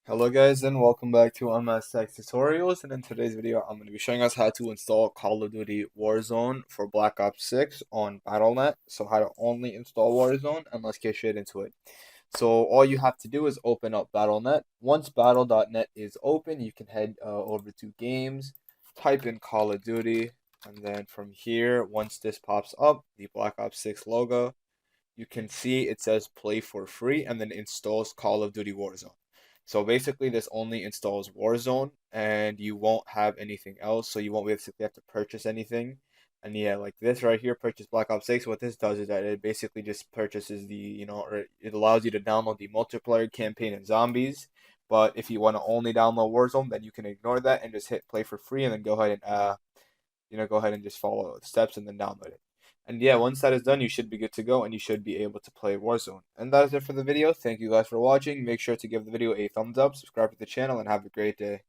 Hello guys and welcome back to MS Tech Tutorials, and in today's video I'm going to be showing us how to install Call of Duty Warzone for Black Ops 6 on Battle.net. So how to only install Warzone, and let's get straight into it. So all you have to do is open up Battle.net. Once Battle.net is open, you can head over to Games, type in Call of Duty, and then from here, once this pops up, the Black Ops 6 logo, you can see it says play for free and then installs Call of Duty Warzone. So basically this only installs Warzone and you won't have anything else. So you won't basically have to purchase anything. And yeah, like this right here, purchase Black Ops 6. What this does is that it basically just purchases or it allows you to download the multiplayer campaign and zombies. But if you want to only download Warzone, then you can ignore that and just hit play for free and then go ahead and go ahead and just follow the steps and then download it. And yeah, once that is done, you should be good to go and you should be able to play Warzone. And that is it for the video. Thank you guys for watching. Make sure to give the video a thumbs up, subscribe to the channel, and have a great day.